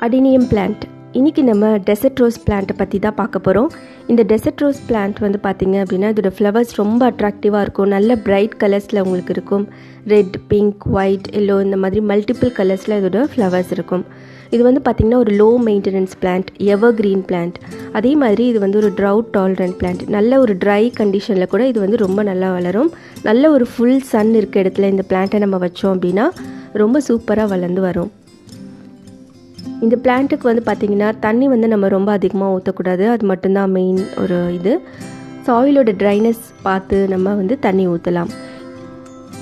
Adenium plant. இன்றைக்கி நம்ம dessert rose பிளான்ட்டை பற்றி தான் பார்க்க போகிறோம். இந்த டெசர்ட் ரோஸ் பிளான்ட் வந்து பார்த்திங்க அப்படின்னா இதோட ஃப்ளவர்ஸ் ரொம்ப அட்ராக்டிவாக இருக்கும். நல்ல பிரைட் கலர்ஸில் உங்களுக்கு இருக்கும். ரெட், பிங்க், ஒயிட், எல்லோ இந்த மாதிரி மல்டிபிள் கலர்ஸில் இதோட ஃப்ளவர்ஸ் இருக்கும். இது வந்து பார்த்திங்கன்னா ஒரு low maintenance plant, evergreen plant. அதே மாதிரி இது வந்து ஒரு drought tolerant பிளான்ட். நல்ல ஒரு ட்ரை கண்டிஷனில் கூட இது வந்து ரொம்ப நல்லா வளரும். நல்ல ஒரு ஃபுல் சன் இருக்க இடத்துல இந்த பிளான்ட்டை நம்ம வச்சோம் அப்படின்னா ரொம்ப சூப்பராக வளர்ந்து வரும். இந்த பிளான்ட்டுக்கு வந்து பார்த்திங்கன்னா தண்ணி வந்து நம்ம ரொம்ப அதிகமாக ஊற்றக்கூடாது. அது மட்டும்தான் மெயின் ஒரு இது. சாயிலோட ட்ரைனஸ் பார்த்து நம்ம வந்து தண்ணி ஊற்றலாம்.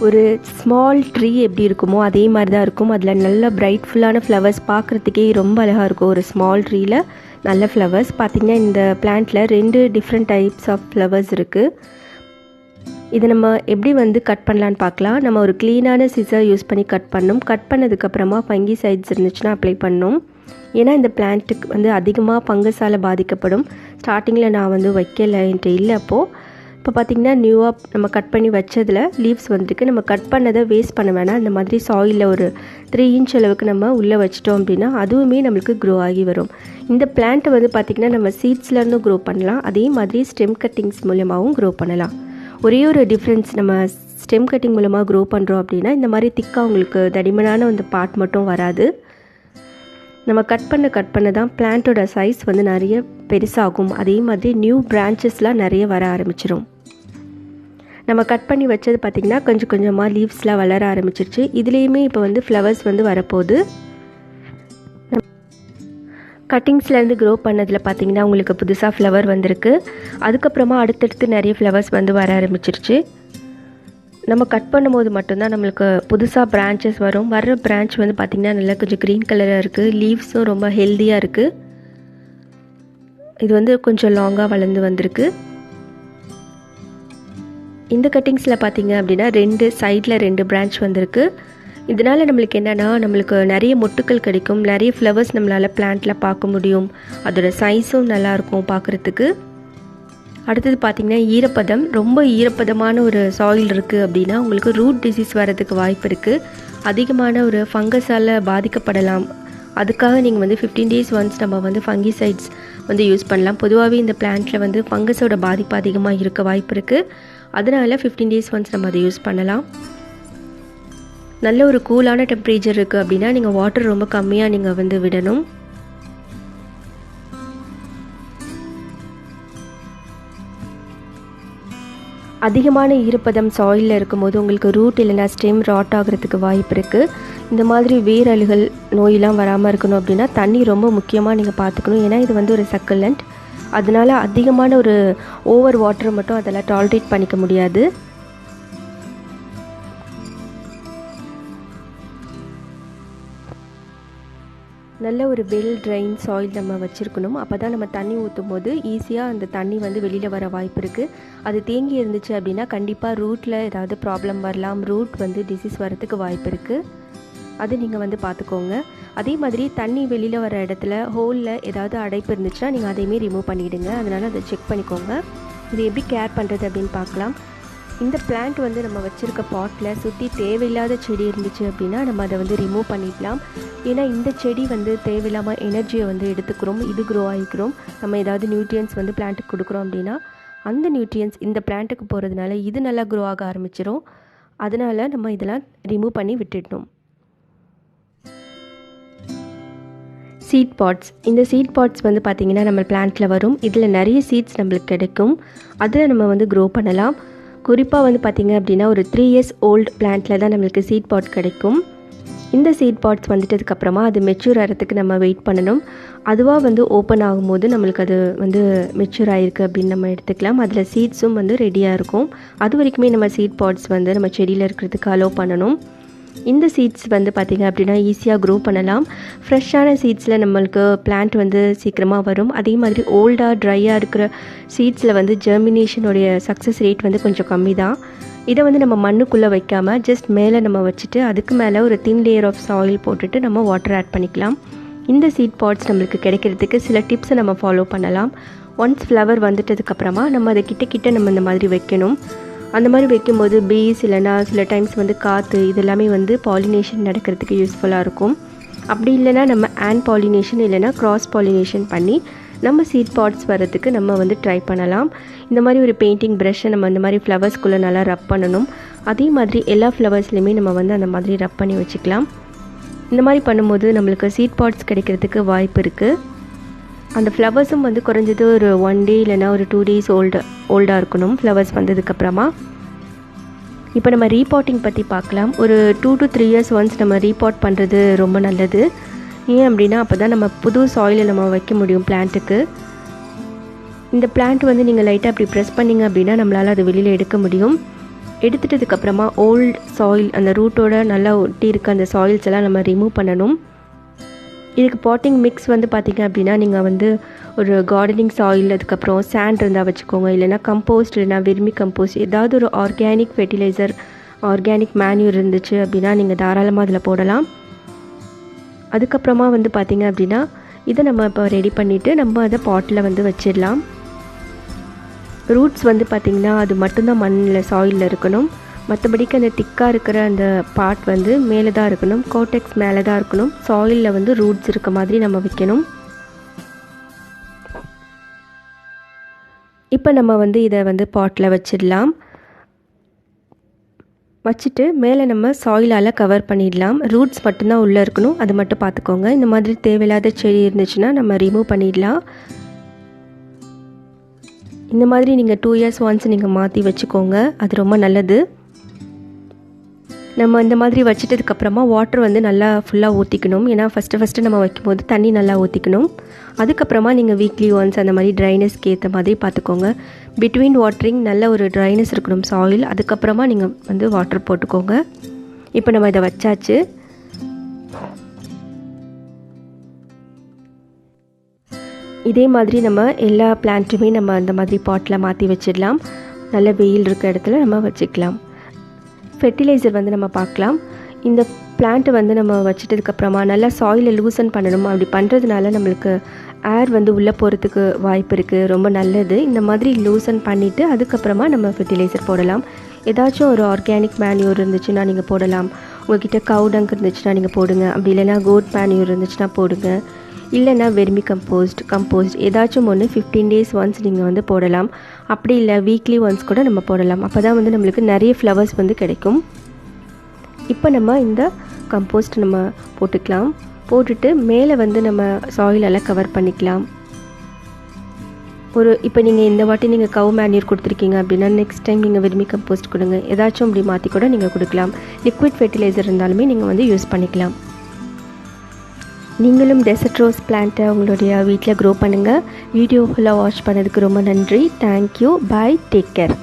ஒரு ஸ்மால் ட்ரீ எப்படி இருக்குமோ அதே மாதிரி தான் இருக்கும். அதில் நல்ல பிரைட்ஃபுல்லான ஃப்ளவர்ஸ் பார்க்குறதுக்கே ரொம்ப அழகாக இருக்கும். ஒரு ஸ்மால் ட்ரீயில் நல்ல ஃப்ளவர்ஸ் பார்த்திங்கன்னா இந்த பிளான்ட்டில் 2 டிஃப்ரெண்ட் டைப்ஸ் ஆஃப் ஃப்ளவர்ஸ் இருக்குது. இதை நம்ம எப்படி வந்து கட் பண்ணலான்னு பார்க்கலாம். நம்ம ஒரு க்ளீனான சிசர் யூஸ் பண்ணி கட் பண்ணணும். கட் பண்ணதுக்கப்புறமா ஃபங்கிசைட்ஸ் இருந்துச்சுன்னா அப்ளை பண்ணணும். ஏன்னா இந்த பிளான்ட்டுக்கு வந்து அதிகமாக ஃபங்கஸால் பாதிக்கப்படும். ஸ்டார்டிங்கில் நான் வந்து வைக்கலை, என்கிட்ட இல்லை. அப்போது இப்போ பார்த்திங்கன்னா நியூவாக நம்ம கட் பண்ணி வச்சதில் லீவ்ஸ் வந்துருக்கு. நம்ம கட் பண்ணதை வேஸ்ட் பண்ண வேணாம். இந்த மாதிரி சாயிலில் ஒரு 3 இன்ச் அளவுக்கு நம்ம உள்ளே வச்சிட்டோம் அப்படின்னா அதுவுமே நம்மளுக்கு க்ரோ ஆகி வரும். இந்த பிளான்ட்டை வந்து பார்த்திங்கன்னா நம்ம சீட்ஸ்லேருந்தும் க்ரோ பண்ணலாம். அதே மாதிரி ஸ்டெம் கட்டிங்ஸ் மூலமாகவும் க்ரோ பண்ணலாம். ஒரே ஒரு டிஃப்ரென்ஸ், நம்ம ஸ்டெம் கட்டிங் மூலமாக க்ரோ பண்ணுறோம் அப்படின்னா இந்த மாதிரி திக்காக உங்களுக்கு தடிமனான அந்த பார்ட் மட்டும் வராது. நம்ம கட் பண்ண தான் பிளான்ட்டோட சைஸ் வந்து நிறைய பெருசாகும். அதே மாதிரி நியூ பிரான்ச்சஸ்லாம் நிறைய வர ஆரம்பிச்சிடும். நம்ம கட் பண்ணி வச்சது பார்த்திங்கன்னா கொஞ்சம் கொஞ்சமாக லீவ்ஸ்லாம் வளர ஆரம்பிச்சிருச்சு. இதுலேயுமே இப்போ வந்து ஃப்ளவர்ஸ் வந்து வரப்போகுது. கட்டிங்ஸ்லேருந்து க்ரோ பண்ணதில் பார்த்திங்கன்னா உங்களுக்கு புதுசாக ஃப்ளவர் வந்திருக்கு. அதுக்கப்புறமா அடுத்தடுத்து நிறைய ஃப்ளவர்ஸ் வந்து வர ஆரம்பிச்சிருச்சு. நம்ம கட் பண்ணும்போது மட்டும்தான் நம்மளுக்கு புதுசாக பிரான்ச்சஸ் வரும். வர்ற பிரான்ச் வந்து பார்த்திங்கன்னா நல்லா கொஞ்சம் க்ரீன் கலராக இருக்குது. லீவ்ஸும் ரொம்ப ஹெல்த்தியாக இருக்குது. இது வந்து கொஞ்சம் லாங்காக வளர்ந்து வந்திருக்கு. இந்த கட்டிங்ஸில் பார்த்திங்க அப்படின்னா 2 சைடில் 2 பிரான்ச் வந்திருக்கு. இதனால் நம்மளுக்கு என்னென்னா நம்மளுக்கு நிறைய மொட்டுக்கள் கிடைக்கும். நிறைய ஃப்ளவர்ஸ் நம்மளால் பிளான்ட்டில் பார்க்க முடியும். அதோட சைஸும் நல்லாயிருக்கும் பார்க்குறதுக்கு. அடுத்தது பார்த்திங்கன்னா ஈரப்பதம். ரொம்ப ஈரப்பதமான ஒரு சாயில் இருக்குது அப்படின்னா உங்களுக்கு ரூட் டிசீஸ் வரதுக்கு வாய்ப்பு இருக்குது. அதிகமான ஒரு ஃபங்கஸால் பாதிக்கப்படலாம். அதுக்காக நீங்கள் வந்து 15 days ஒன்ஸ் நம்ம வந்து ஃபங்கிசைட்ஸ் வந்து யூஸ் பண்ணலாம். பொதுவாகவே இந்த பிளான்ட்டில் வந்து ஃபங்கஸோட பாதிப்பு அதிகமாக இருக்க வாய்ப்பு இருக்குது. அதனால் 15 days ஒன்ஸ் நம்ம அதை யூஸ் பண்ணலாம். நல்ல ஒரு கூலான டெம்பரேச்சர் இருக்குது அப்படின்னா நீங்கள் வாட்டர் ரொம்ப கம்மியாக நீங்கள் வந்து விடணும். அதிகமான ஈரப்பதம் சாயிலில் இருக்கும்போது உங்களுக்கு ரூட் இல்லைனா ஸ்டெம் ராட் ஆகிறதுக்கு வாய்ப்பு இருக்குது. இந்த மாதிரி வேரழுகல் நோயெலாம் வராமல் இருக்கணும் அப்படின்னா தண்ணி ரொம்ப முக்கியமாக நீங்கள் பார்த்துக்கணும். ஏன்னா இது வந்து ஒரு சக்கலண்ட். அதனால் அதிகமான ஒரு ஓவர் வாட்டரை மட்டும் அதெல்லாம் டாலரேட் பண்ணிக்க முடியாது. நல்ல ஒரு வெல் ட்ரைன் சாயில் நம்ம வச்சுருக்கணும். அப்போ தான் நம்ம தண்ணி ஊற்றும் போது ஈஸியாக அந்த தண்ணி வந்து வெளியில் வர வாய்ப்பு இருக்குது. அது தேங்கி இருந்துச்சு அப்படின்னா கண்டிப்பாக ரூட்டில் ஏதாவது ப்ராப்ளம் வரலாம். ரூட் வந்து டிசீஸ் வரத்துக்கு வாய்ப்பு இருக்குது. அது நீங்கள் வந்து பார்த்துக்கோங்க. அதே மாதிரி தண்ணி வெளியில் வர இடத்துல ஹோலில் ஏதாவது அடைப்பு இருந்துச்சுன்னா நீங்கள் அதையுமே ரிமூவ் பண்ணிவிடுங்க. அதனால் அதை செக் பண்ணிக்கோங்க. இது எப்படி கேர் பண்ணுறது அப்படின்னு பார்க்கலாம். இந்த பிளான்ட் வந்து நம்ம வச்சுருக்க பாட்டில் சுற்றி தேவையில்லாத செடி இருந்துச்சு அப்படின்னா நம்ம அதை வந்து ரிமூவ் பண்ணிடலாம். ஏன்னா இந்த செடி வந்து தேவையில்லாமல் எனர்ஜியை வந்து எடுத்துக்கிறோம். இது க்ரோ ஆகிக்கிறோம். நம்ம ஏதாவது நியூட்ரியன்ஸ் வந்து பிளான்ட்டுக்கு கொடுக்குறோம் அப்படின்னா அந்த நியூட்ரியன்ஸ் இந்த பிளான்ட்டுக்கு போகிறதுனால இது நல்லா க்ரோ ஆக ஆரம்பிச்சிடும். அதனால் நம்ம இதெல்லாம் ரிமூவ் பண்ணி விட்டுடணும். Seat parts. இந்த சீட் பாட்ஸ் வந்து பார்த்திங்கன்னா நம்ம பிளான்ட்டில் வரும். இதில் நிறைய சீட்ஸ் நம்மளுக்கு கிடைக்கும். அதில் நம்ம வந்து க்ரோ பண்ணலாம். குறிப்பாக வந்து பார்த்திங்க அப்படின்னா ஒரு 3 years ஓல்டு பிளான்ட்டில் தான் நம்மளுக்கு சீட் பாட் கிடைக்கும். இந்த சீட் பாட்ஸ் வந்துட்டதுக்கப்புறமா அது மெச்சூர் ஆகிறதுக்கு நம்ம வெயிட் பண்ணணும். அதுவாக வந்து ஓப்பன் ஆகும்போது நம்மளுக்கு அது வந்து மெச்சூர் ஆகிருக்கு அப்படின்னு நம்ம எடுத்துக்கலாம். அதில் சீட்ஸும் வந்து ரெடியாக இருக்கும். அது வரைக்குமே நம்ம சீட் பாட்ஸ் வந்து நம்ம செடியில் இருக்கிறதுக்கு அலோவ் பண்ணணும். இந்த சீட்ஸ் வந்து பார்த்திங்க அப்படின்னா ஈஸியாக க்ரோ பண்ணலாம். ஃப்ரெஷ்ஷான சீட்ஸில் நம்மளுக்கு பிளான்ட் வந்து சீக்கிரமாக வரும். அதே மாதிரி ஓல்டாக ட்ரையாக இருக்கிற சீட்ஸில் வந்து ஜெர்மினேஷனுடைய சக்ஸஸ் ரேட் வந்து கொஞ்சம் கம்மி தான். இதை வந்து நம்ம மண்ணுக்குள்ளே வைக்காமல் ஜஸ்ட் மேலே நம்ம வச்சுட்டு அதுக்கு மேலே ஒரு தின் லேயர் ஆஃப் சாயில் போட்டுட்டு நம்ம வாட்டர் ஆட் பண்ணிக்கலாம். இந்த சீட் பாட்ஸ் நம்மளுக்கு கிடைக்கிறதுக்கு சில டிப்ஸை நம்ம ஃபாலோ பண்ணலாம். ஒன்ஸ் ஃப்ளவர் வந்துட்டதுக்கப்புறமா நம்ம அதை கிட்ட நம்ம இந்த மாதிரி வைக்கணும். அந்த மாதிரி வைக்கும்போது பீஸ் இல்லைனா சில டைம்ஸ் வந்து காற்று இதெல்லாமே வந்து பாலினேஷன் நடக்கிறதுக்கு யூஸ்ஃபுல்லாக இருக்கும். அப்படி இல்லைனா நம்ம ஆன் பாலினேஷன் இல்லைனா கிராஸ் பாலினேஷன் பண்ணி நம்ம சீட் பாட்ஸ் வரதுக்கு நம்ம வந்து ட்ரை பண்ணலாம். இந்த மாதிரி ஒரு பெயிண்டிங் ப்ரஷ்ஷை நம்ம இந்த மாதிரி ஃப்ளவர்ஸ்குள்ளே நல்லா ரப் பண்ணணும். அதே மாதிரி எல்லா ஃப்ளவர்ஸ்லையுமே நம்ம வந்து அந்த மாதிரி ரப் பண்ணி வச்சுக்கலாம். இந்த மாதிரி பண்ணும்போது நம்மளுக்கு சீட் பாட்ஸ் கிடைக்கிறதுக்கு வாய்ப்பு இருக்குது. அந்த ஃப்ளவர்ஸும் வந்து குறைஞ்சது ஒரு 1 டே இல்லைனா ஒரு 2 டேஸ் ஓல்டாக இருக்கணும் ஃப்ளவர்ஸ் வந்ததுக்கப்புறமா. இப்போ நம்ம ரீபாட்டிங் பற்றி பார்க்கலாம். ஒரு 2 to 3 years ஒன்ஸ் நம்ம ரீபாட் பண்ணுறது ரொம்ப நல்லது. ஏன் அப்படின்னா அப்போ தான் நம்ம புது சாயிலை நம்ம வைக்க முடியும் பிளான்ட்டுக்கு. இந்த பிளான்ட் வந்து நீங்கள் லைட்டாக அப்படி ப்ரெஸ் பண்ணிங்க அப்படின்னா நம்மளால் அது வெளியில் எடுக்க முடியும். எடுத்துட்டதுக்கப்புறமா ஓல்டு சாயில் அந்த ரூட்டோட நல்லா ஒட்டி இருக்க அந்த சாயில்ஸ் எல்லாம் நம்ம ரிமூவ் பண்ணணும். இதுக்கு பாட்டிங் மிக்ஸ் வந்து பார்த்திங்க அப்படின்னா நீங்கள் வந்து ஒரு கார்டனிங் சாயில், அதுக்கப்புறம் சாண்ட் இருந்தால் வச்சுக்கோங்க, இல்லைனா கம்போஸ்ட் இல்லைனா வெர்மி கம்போஸ்ட், ஏதாவது ஒரு ஆர்கானிக் ஃபெர்டிலைசர், ஆர்கானிக் மேன்யூர் இருந்துச்சு அப்படின்னா நீங்கள் தாராளமாக அதில் போடலாம். அதுக்கப்புறமா வந்து பார்த்திங்க அப்படின்னா இதை நம்ம இப்போ ரெடி பண்ணிவிட்டு நம்ம அதை பாட்டில் வந்து வச்சிடலாம். ரூட்ஸ் வந்து பார்த்திங்கன்னா அது மட்டும்தான் மண்ணில் சாயிலில் இருக்கணும். மற்றபடிக்கு அந்த திக்காக இருக்கிற அந்த பார்ட் வந்து மேலே தான் இருக்கணும், caudex மேலே தான் இருக்கணும். சாயிலில் வந்து ரூட்ஸ் இருக்க மாதிரி நம்ம வைக்கணும். இப்போ நம்ம வந்து இதை வந்து பாட்டில் வச்சிடலாம். வச்சுட்டு மேலே நம்ம சாயிலால் கவர் பண்ணிடலாம். ரூட்ஸ் மட்டும்தான் உள்ளே இருக்கணும், அது மட்டும் பார்த்துக்கோங்க. இந்த மாதிரி தேவையில்லாத செடி இருந்துச்சுன்னா நம்ம ரிமூவ் பண்ணிடலாம். இந்த மாதிரி நீங்கள் 2 years ஒன்ஸ் நீங்கள் மாற்றி வச்சுக்கோங்க, அது ரொம்ப நல்லது. நம்ம இந்த மாதிரி வச்சிட்டதுக்கப்புறமா வாட்டர் வந்து நல்லா ஃபுல்லாக ஊற்றிக்கணும். ஏன்னா ஃபஸ்ட்டு நம்ம வைக்கும்போது தண்ணி நல்லா ஊற்றிக்கணும். அதுக்கப்புறமா நீங்கள் வீக்லி ஒன்ஸ் அந்த மாதிரி ட்ரைனஸ்க்கு ஏற்ற மாதிரி பார்த்துக்கோங்க. பிட்வீன் வாட்டரிங் நல்ல ஒரு ட்ரைனஸ் இருக்கணும் சாயில். அதுக்கப்புறமா நீங்கள் வந்து வாட்டர் போட்டுக்கோங்க. இப்போ நம்ம இதை வச்சாச்சு. இதே மாதிரி நம்ம எல்லா பிளான்ட்டுமே நம்ம அந்த மாதிரி பாட்டில் மாற்றி வச்சிடலாம். நல்ல வெயில் இருக்க இடத்துல நம்ம வச்சுக்கலாம். ஃபெர்டிலைசர் வந்து நம்ம பார்க்கலாம். இந்த பிளான்ட்டை வந்து நம்ம வச்சிட்டதுக்கப்புறமா நல்லா சாயிலை லூசன் பண்ணணும். அப்படி பண்ணுறதுனால நம்மளுக்கு ஏர் வந்து உள்ளே போகிறதுக்கு வாய்ப்பு இருக்குது, ரொம்ப நல்லது. இந்த மாதிரி லூசன் பண்ணிவிட்டு அதுக்கப்புறமா நம்ம ஃபெர்டிலைசர் போடலாம். ஏதாச்சும் ஒரு ஆர்கானிக் மேன்யூர் இருந்துச்சுன்னா நீங்கள் போடலாம். உங்கள்கிட்ட கவு டங்க் இருந்துச்சுன்னா நீங்கள் போடுங்க. அப்படி இல்லைனா கோட் மேன்யூர் இருந்துச்சுன்னா போடுங்க. இல்லைனா வெர்மி கம்போஸ்ட் ஏதாச்சும் ஒன்று 15 days ஒன்ஸ் நீங்கள் வந்து போடலாம். அப்படி இல்லை வீக்லி ஒன்ஸ் கூட நம்ம போடலாம். அப்போ தான் வந்து நம்மளுக்கு நிறைய ஃப்ளவர்ஸ் வந்து கிடைக்கும். இப்போ நம்ம இந்த கம்போஸ்ட் நம்ம போட்டுக்கலாம். போட்டுட்டு மேலே வந்து நம்ம சாயிலெல்லாம் கவர் பண்ணிக்கலாம். இப்போ நீங்கள் இந்த வாட்டி நீங்கள் கவு மேன்யூர் கொடுத்துருக்கீங்க அப்படின்னா நெக்ஸ்ட் டைம் நீங்கள் வெர்மி கம்போஸ்ட் கொடுங்க. ஏதாச்சும் அப்படி மாற்றி கூட நீங்கள் கொடுக்கலாம். லிக்விட் ஃபெர்டிலைசர் இருந்தாலுமே நீங்கள் வந்து யூஸ் பண்ணிக்கலாம். நீங்களும் டெசர்ட் ரோஸ் பிளான்ட்டை உங்களுடைய வீட்டில் க்ரோ பண்ணுங்கள். வீடியோ ஃபுல்லாக வாட்ச் பண்ணதுக்கு ரொம்ப நன்றி. தேங்க்யூ. பாய். Take care.